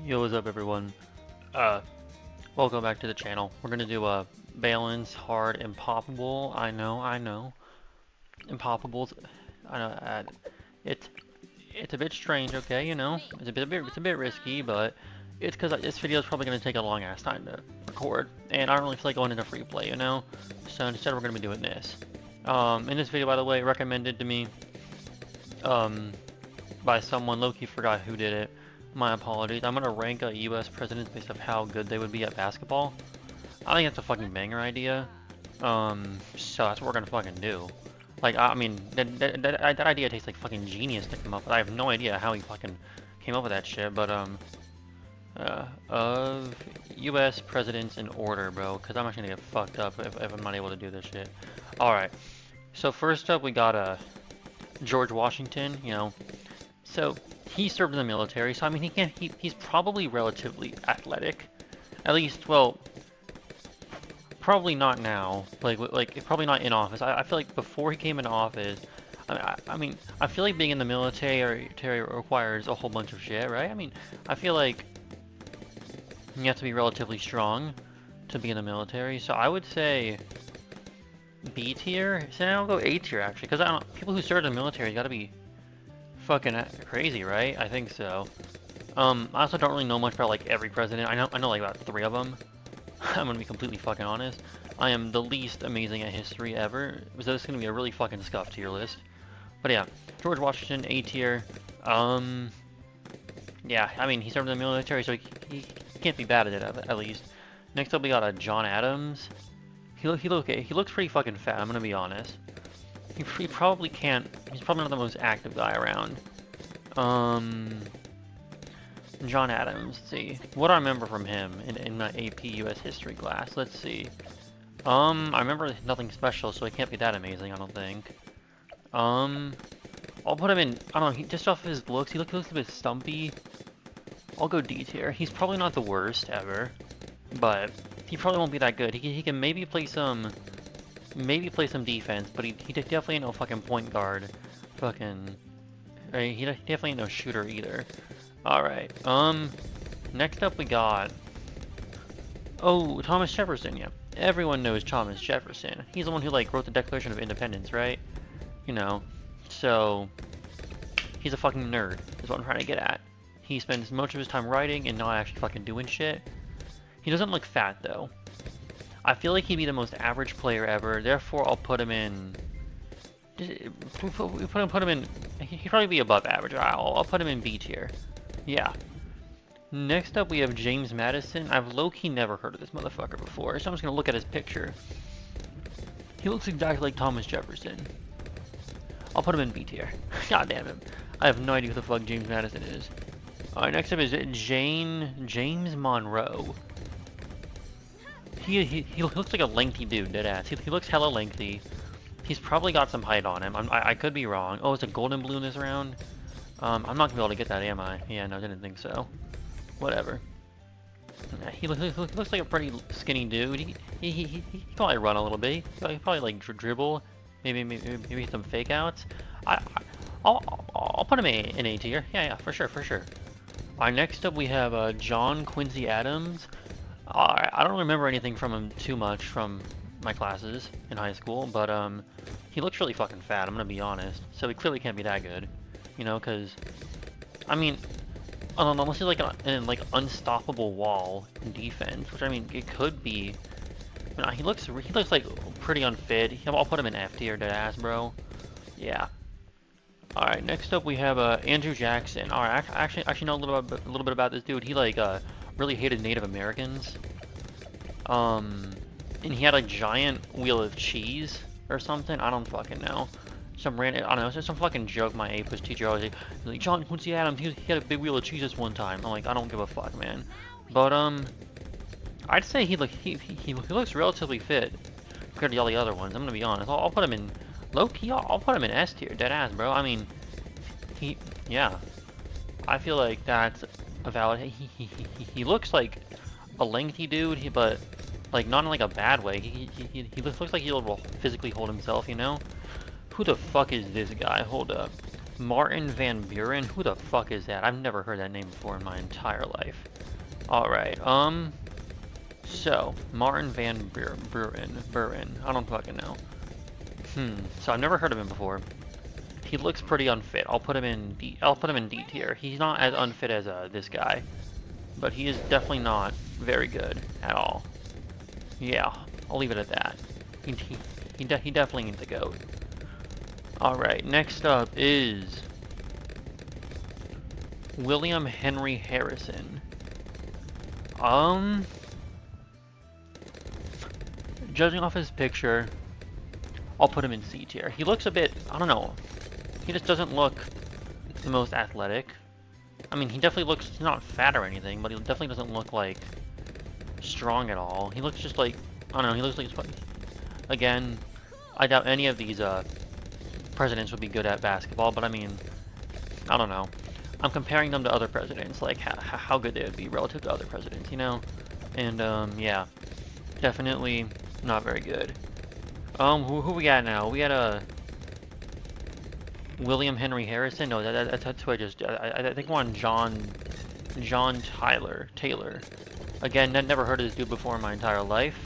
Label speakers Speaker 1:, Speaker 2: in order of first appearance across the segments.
Speaker 1: Yo, what's up everyone? Uh, Welcome back to the channel. We're gonna do a balance, hard, impoppable. I know. Impoppable's, I know, it's, it's a bit strange, okay, it's a bit risky, but it's because this video is probably gonna take a long ass time to record, and I don't really feel like going into free play, So instead we're gonna be doing this. In this video, by the way, recommended to me, um, by someone, low-key forgot who did it. My apologies. I'm gonna rank US presidents based off how good they would be at basketball. I think that's a fucking banger idea. So that's what we're gonna fucking do. Like, I mean, that idea takes like fucking genius to come up with. I have no idea how he fucking came up with that shit, but of US presidents in order, bro, because I'm actually gonna get fucked up if I'm not able to do this shit. Alright, so first up we got George Washington, So he served in the military, so I mean he's probably relatively athletic. At least, well, probably not now. Like probably not in office. I feel like before he came into office, I feel like being in the military requires a whole bunch of shit, right? I mean, I feel like you have to be relatively strong to be in the military. So I would say B tier. So I'll go A tier actually, because I don't. People who serve in the military got to be fucking crazy, right? I think so. I also don't really know much about like every president. I know like about 3 of them. I'm gonna be completely fucking honest. I am the least amazing at history ever, so this is gonna be a really fucking scuffed tier list. But yeah, George Washington, A tier. Yeah, I mean he served in the military, so he can't be bad at it at least. Next up we got John Adams. He looks pretty fucking fat. I'm gonna be honest. He probably can't. He's probably not the most active guy around. John Adams. Let's see. What do I remember from him in my AP US history class? Let's see. I remember nothing special, so it can't be that amazing, I don't think. I'll put him in. I don't know. Just off his looks, he looks a bit stumpy. I'll go D tier. He's probably not the worst ever, but he probably won't be that good. He can maybe play some. Maybe play some defense, but he definitely ain't no fucking point guard. Fucking, he definitely ain't no shooter either. All right. Next up we got. Oh, Thomas Jefferson. Yeah, everyone knows Thomas Jefferson. He's the one who like wrote the Declaration of Independence, right? So he's a fucking nerd. Is what I'm trying to get at. He spends much of his time writing and not actually fucking doing shit. He doesn't look fat though. I feel like he'd be the most average player ever, therefore I'll put him in. Put him in. He'd probably be above average. I'll put him in B tier. Yeah. Next up we have James Madison. I've low-key never heard of this motherfucker before, so I'm just gonna look at his picture. He looks exactly like Thomas Jefferson. I'll put him in B tier. God damn him. I have no idea who the fuck James Madison is. Alright, next up is James Monroe. He looks like a lengthy dude, deadass. He looks hella lengthy. He's probably got some height on him. I could be wrong. Oh, it's a golden blue in this round? I'm not gonna be able to get that, am I? Yeah, no, I didn't think so. Whatever. Yeah, he looks like a pretty skinny dude. He probably run a little bit. He probably like dribble. Maybe some fake outs. I'll put him in A tier. Yeah, for sure. Alright, next up we have John Quincy Adams. I don't remember anything from him too much from my classes in high school, but he looks really fucking fat, I'm gonna be honest. So he clearly can't be that good, because I mean, unless he's like an unstoppable wall in defense, which I mean it could be. He looks like pretty unfit. I'll put him in F tier, deadass, bro. Yeah. All right, next up we have Andrew Jackson. All right, I actually know a little bit about this dude. He like really hated Native Americans. And he had a giant wheel of cheese or something. I don't fucking know. I don't know. It's just some fucking joke my APUS teacher always like John Quincy Adams. He had a big wheel of cheese this one time. I'm like, I don't give a fuck, man. But I'd say he looks relatively fit compared to all the other ones. I'm gonna be honest. I'll put him in low key. I'll put him in S tier, dead ass, bro. I mean, yeah. I feel like that's a valid. He looks like a lengthy dude, but like not in like a bad way. He looks like he'll physically hold himself, Who the fuck is this guy? Hold up. Martin Van Buren? Who the fuck is that? I've never heard that name before in my entire life. Alright, so, Martin Van Buren. I don't fucking know. So I've never heard of him before. He looks pretty unfit. I'll put him in D tier. He's not as unfit as this guy, but he is definitely not very good at all. Yeah, I'll leave it at that. He definitely needs to go. Alright, next up is William Henry Harrison. Judging off his picture, I'll put him in C tier. He looks a bit, I don't know, he just doesn't look the most athletic. I mean, he definitely looks, he's not fat or anything, but he definitely doesn't look like strong at all. He looks just like, I don't know, he looks like, again, I doubt any of these presidents would be good at basketball, but I mean, I don't know. I'm comparing them to other presidents, like how good they would be relative to other presidents, you know? And yeah, definitely not very good. Who we got now? We got William Henry Harrison. No, that's who I just. I think one John Taylor. Again, never heard of this dude before in my entire life.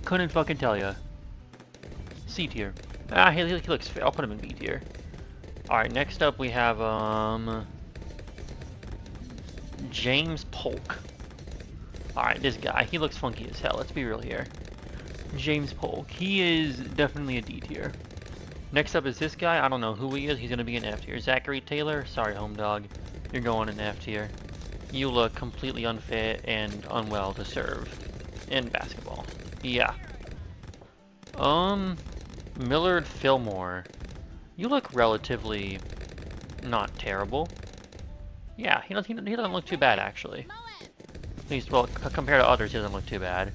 Speaker 1: Couldn't fucking tell ya. C tier. Ah, he looks fit. I'll put him in B tier. All right, next up we have James Polk. Alright, this guy, he looks funky as hell, let's be real here. James Polk, he is definitely a D tier. Next up is this guy, I don't know who he is, he's gonna be an F tier. Zachary Taylor, sorry home dog, you're going in F tier. You look completely unfit and unwell to serve in basketball. Yeah. Millard Fillmore, you look relatively not terrible. Yeah, he doesn't look too bad actually. At least, well, compared to others, he doesn't look too bad.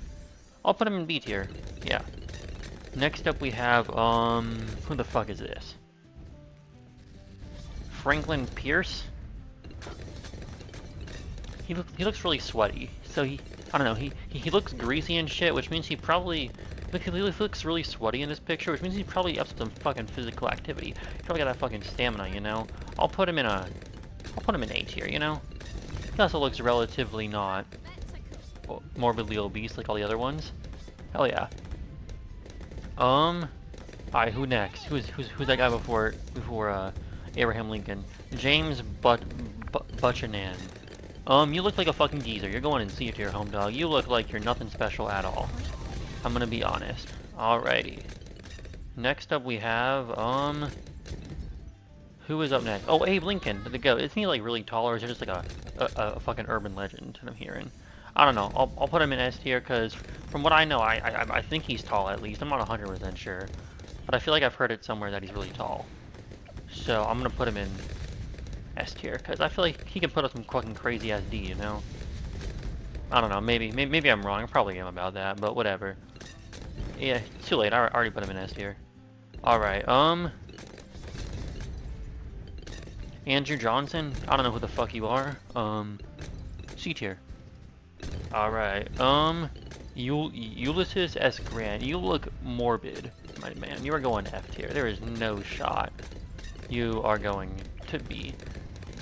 Speaker 1: I'll put him in B tier. Yeah. Next up we have, who the fuck is this? Franklin Pierce? He looks really sweaty. So I don't know, he looks greasy and shit, which means he looks really sweaty in this picture, which means he's probably up to some fucking physical activity. He's probably got that fucking stamina, you know? I'll put him in A tier, you know? He also looks relatively not morbidly obese like all the other ones. Hell yeah. Alright, who next? Who's that guy before Abraham Lincoln? James Buchanan. You look like a fucking geezer. You're going in C tier, home dog. You look like you're nothing special at all. I'm gonna be honest. Alrighty. Next up we have, who is up next? Oh, Abe Lincoln, the goat. Isn't he like really tall, or is it just like a fucking urban legend that I'm hearing? I don't know. I'll put him in S tier because from what I know, I think he's tall at least. I'm not 100% sure, but I feel like I've heard it somewhere that he's really tall. So I'm gonna put him in S tier because I feel like he can put up some fucking crazy ass D, you know? I don't know. Maybe I'm wrong. I probably am about that, but whatever. Yeah, it's too late. I already put him in S tier. All right. Andrew Johnson? I don't know who the fuck you are. C tier. Alright, Ulysses S. Grant, you look morbid, my man. You are going F tier. There is no shot you are going to be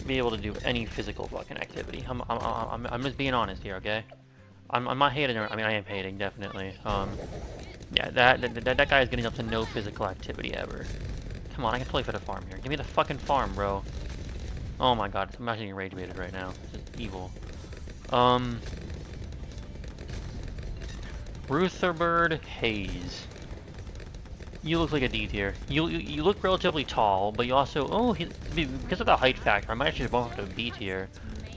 Speaker 1: able to do any physical fucking activity. I'm just being honest here, okay? I'm not hating, I mean, I am hating, definitely. Yeah, that guy is getting up to no physical activity ever. Come on, I can totally fit a farm here. Give me the fucking farm, bro. Oh my god, I'm actually rage baited right now. This is evil. Rutherford Hayes. You look like a D tier. You look relatively tall, but you also because of the height factor, I might actually bump up to B tier.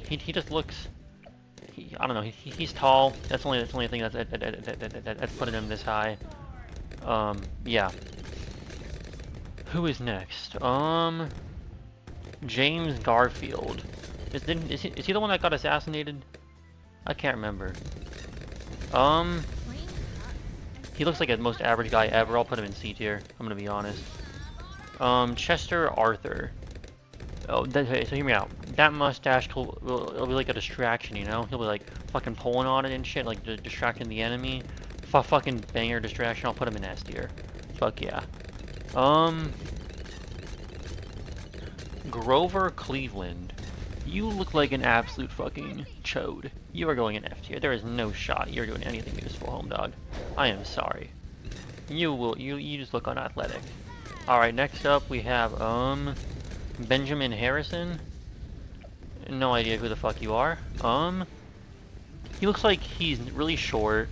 Speaker 1: He just looks. I don't know. He's tall. That's only the thing that's putting him this high. Yeah. Who is next? James Garfield. Is he the one that got assassinated? I can't remember. He looks like a most average guy ever. I'll put him in C tier. I'm gonna be honest. Chester Arthur. Oh, so hear me out. That mustache will be like a distraction, you know? He'll be like fucking pulling on it and shit, like distracting the enemy. Fucking banger distraction. I'll put him in S tier. Fuck yeah. Grover Cleveland. You look like an absolute fucking chode. You are going in F tier. There is no shot you're doing anything useful, home dog. I am sorry. You just look unathletic. Alright, next up we have, Benjamin Harrison. No idea who the fuck you are. He looks like he's really short.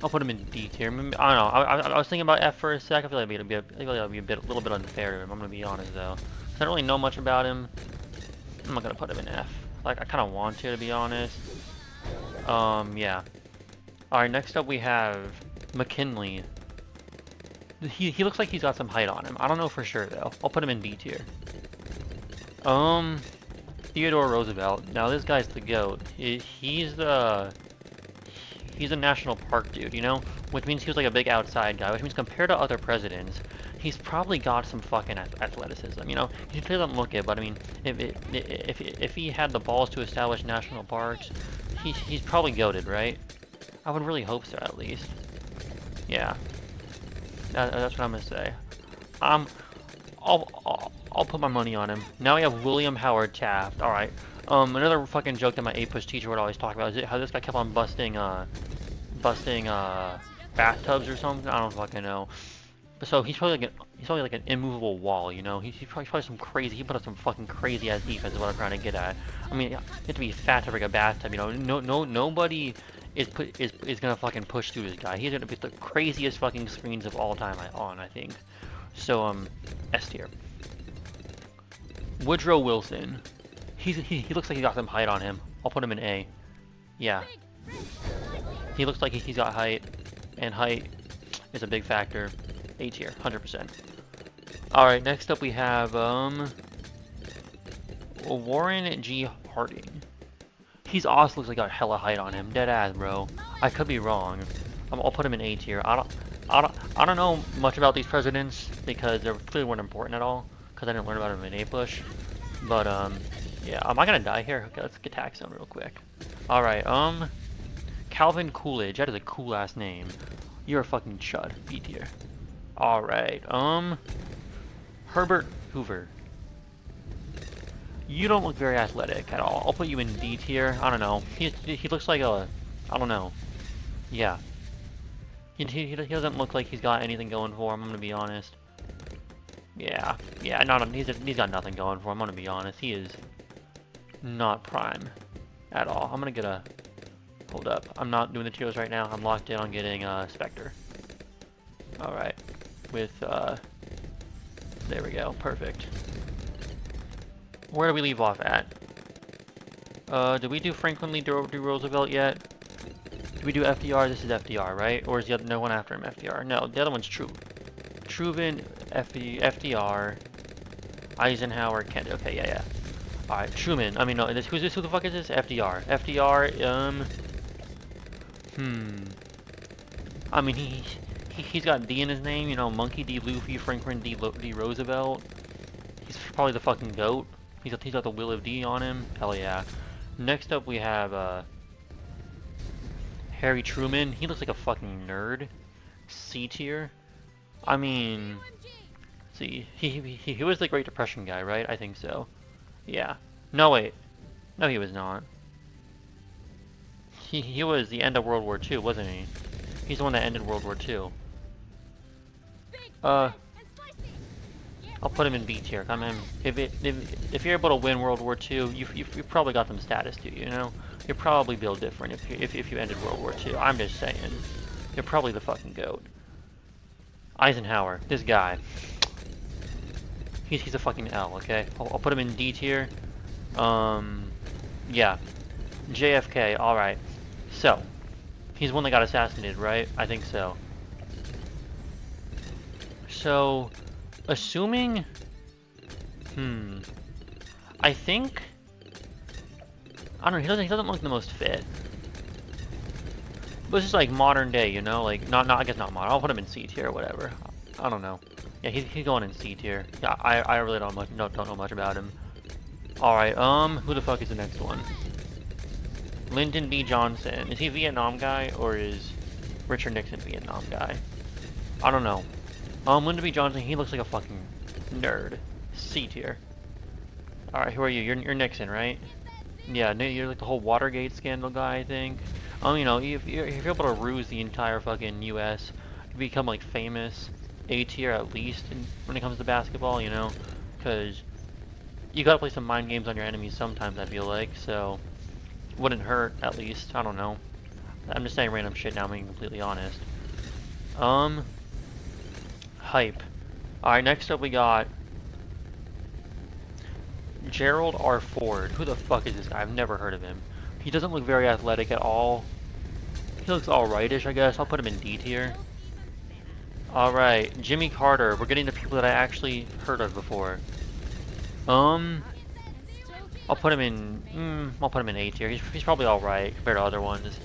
Speaker 1: I'll put him in D tier. I don't know. I was thinking about F for a sec. I feel like it'd be a little bit unfair to him. I'm gonna be honest though. I don't really know much about him. I'm not gonna put him in F. Like, I kind of want to be honest. Yeah. Alright, next up we have McKinley. He looks like he's got some height on him. I don't know for sure though. I'll put him in B tier. Theodore Roosevelt. Now this guy's the GOAT. He's a national park dude, you know? Which means he was like a big outside guy, which means compared to other presidents, he's probably got some fucking athleticism, you know? He doesn't look it, but I mean, if he had the balls to establish national parks, he's probably goated, right? I would really hope so, at least. Yeah. That's what I'm gonna say. I'll put my money on him. Now we have William Howard Taft. Alright. Another fucking joke that my A-push teacher would always talk about is how this guy kept on busting bathtubs or something. I don't fucking know. But so he's probably like an immovable wall, you know. He's probably some crazy. He put up some fucking crazy ass defense. Is what I'm trying to get at. I mean, you have to be fat to break a bathtub, you know. Nobody is gonna fucking push through this guy. He's gonna be the craziest fucking screens of all time I think. So S tier. Woodrow Wilson. He looks like he got some height on him. I'll put him in A. Yeah. He looks like he's got height, and height is a big factor. A tier, 100%. Alright, next up we have, Warren G. Harding. He's also looks like got hella height on him. Dead ass, bro. I could be wrong. I'll put him in A tier. I don't know much about these presidents because they clearly weren't important at all. Because I didn't learn about them in A push. But yeah. Am I gonna die here? Okay, let's get tax on real quick. All right. Calvin Coolidge. That is a cool ass name. You're a fucking chud. B tier. All right. Herbert Hoover. You don't look very athletic at all. I'll put you in D tier. I don't know. He looks like a. I don't know. Yeah. He doesn't look like he's got anything going for him. I'm gonna be honest. Yeah. He's got nothing going for him. I'm gonna be honest. He is not prime at all. I'm gonna get a. Hold up. I'm not doing the tiers right now. I'm locked in on getting Spectre. All right. With there we go. Perfect. Where do we leave off at? Did we do Franklin D. Roosevelt yet? Did we do FDR? This is FDR, right? Or is the other no one after him FDR? No, the other one's Truman, FDR, Eisenhower, Kennedy. Okay, yeah. All right, Truman. I mean, no. Who the fuck is this? FDR. FDR. I mean, he's got D in his name. You know, Monkey D. Luffy, Franklin D. Roosevelt. He's probably the fucking GOAT. He's got the Will of D on him. Hell yeah. Next up we have Harry Truman. He looks like a fucking nerd. C tier. I mean, see, he was the Great Depression guy, right? I think so. Yeah. No wait. No, he was not. He was the end of World War II, wasn't he? He's the one that ended World War II. I'll put him in B tier. I mean, if you're able to win World War II, you've probably got some status to you. You know, you're probably built different if you ended World War II. I'm just saying, you're probably the fucking GOAT. Eisenhower, this guy. He's a fucking L. Okay, I'll put him in D tier. Yeah. JFK. All right. So, he's one that got assassinated, right? I think so. So, assuming, I think, I don't know. He doesn't look the most fit. But it's just like modern day, you know, like I guess not modern. I'll put him in C tier or whatever. I don't know. Yeah, he's going in C tier. Yeah, I really don't know much about him. All right, who the fuck is the next one? Lyndon B. Johnson. Is he a Vietnam guy or is Richard Nixon Vietnam guy? I don't know. Lyndon B. Johnson, he looks like a fucking nerd. C tier. Alright, who are you? You're Nixon, right? Yeah, you're like the whole Watergate scandal guy, I think. You know, if you're able to ruse the entire fucking U.S., you become like famous, A tier at least when it comes to basketball, you know? Because you gotta play some mind games on your enemies sometimes, I feel like, so wouldn't hurt, at least. I don't know. I'm just saying random shit now, I'm being completely honest. Hype. Alright, next up we got Gerald R. Ford. Who the fuck is this guy? I've never heard of him. He doesn't look very athletic at all. He looks alrightish, I guess. I'll put him in D tier. Alright, Jimmy Carter. We're getting to people that I actually heard of before. I'll put him in A tier. He's probably alright compared to other ones.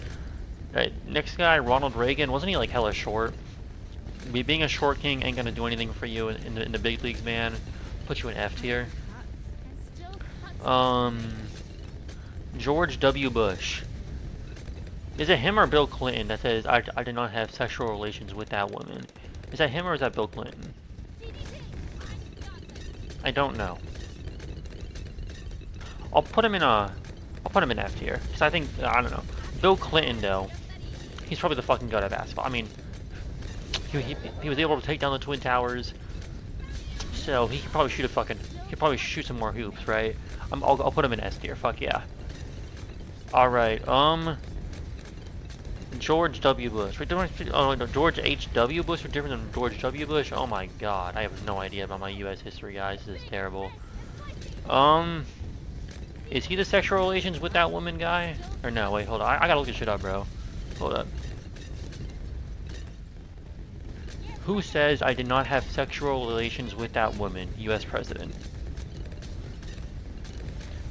Speaker 1: Right, next guy, Ronald Reagan. Wasn't he like hella short? Being a short king ain't gonna do anything for you in the big leagues, man. Put you in F tier. George W. Bush. Is it him or Bill Clinton that says, I did not have sexual relations with that woman? Is that him or is that Bill Clinton? I don't know. I'll put him in F tier. Because I think, I don't know. Bill Clinton, though, he's probably the fucking god of basketball. I mean, he was able to take down the Twin Towers. So he could probably shoot some more hoops, right? I'll put him in S tier. Fuck yeah. Alright, George W. Bush. Oh no, George H.W. Bush are different than George W. Bush? Oh my god, I have no idea about my U.S. history, guys. This is terrible. Is he the sexual relations with that woman guy? Or no, wait, hold on. I gotta look this shit up, bro. Hold up. Who says I did not have sexual relations with that woman? U.S. President.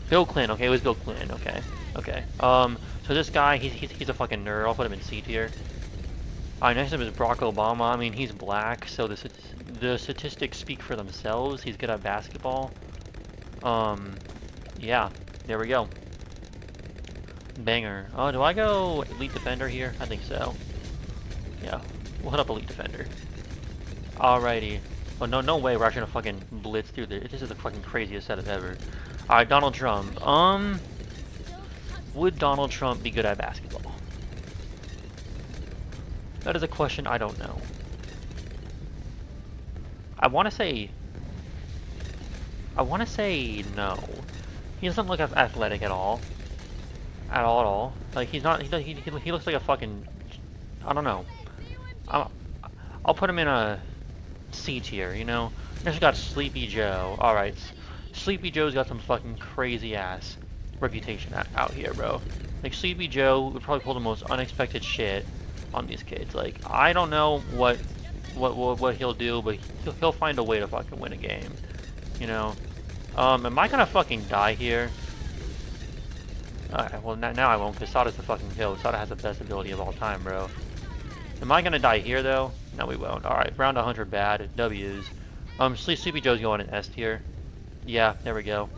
Speaker 1: Bill Clinton. Okay, it was Bill Clinton. Okay. Okay. So this guy, he's a fucking nerd. I'll put him in C tier. Alright, next up is Barack Obama. I mean, he's black, so the statistics speak for themselves. He's good at basketball. Yeah. There we go. Banger. Oh, do I go Elite Defender here? I think so. Yeah. We'll hit up Elite Defender. Alrighty. Oh, no way we're actually gonna fucking blitz through this. This is the fucking craziest setup ever. Alright, Donald Trump. Would Donald Trump be good at basketball? That is a question I don't know. I wanna say no. He doesn't look athletic at all. At all. Like, he looks like a fucking, I don't know. I'll put him in a C tier, you know? Next we got Sleepy Joe. Alright. Sleepy Joe's got some fucking crazy ass reputation out here, bro. Like, Sleepy Joe would probably pull the most unexpected shit on these kids. Like, I don't know what he'll do, but he'll find a way to fucking win a game. You know? Am I gonna fucking die here? Alright, well now I won't, because Sada's the fucking kill. Sada has the best ability of all time, bro. Am I gonna die here, though? No, we won't. Alright, round 100 bad. W's. Sleepy Joe's going in S tier. Yeah, there we go.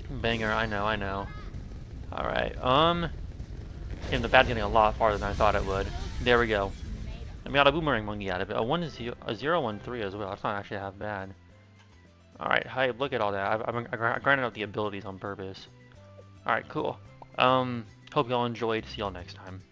Speaker 1: Banger, I know. Alright, and the bad's getting a lot farther than I thought it would. There we go. And we got a boomerang monkey out of it. A 0-1-3 as well. That's not actually half bad. Alright, hype, look at all that. I grinded out the abilities on purpose. Alright, cool. Hope y'all enjoyed. See y'all next time.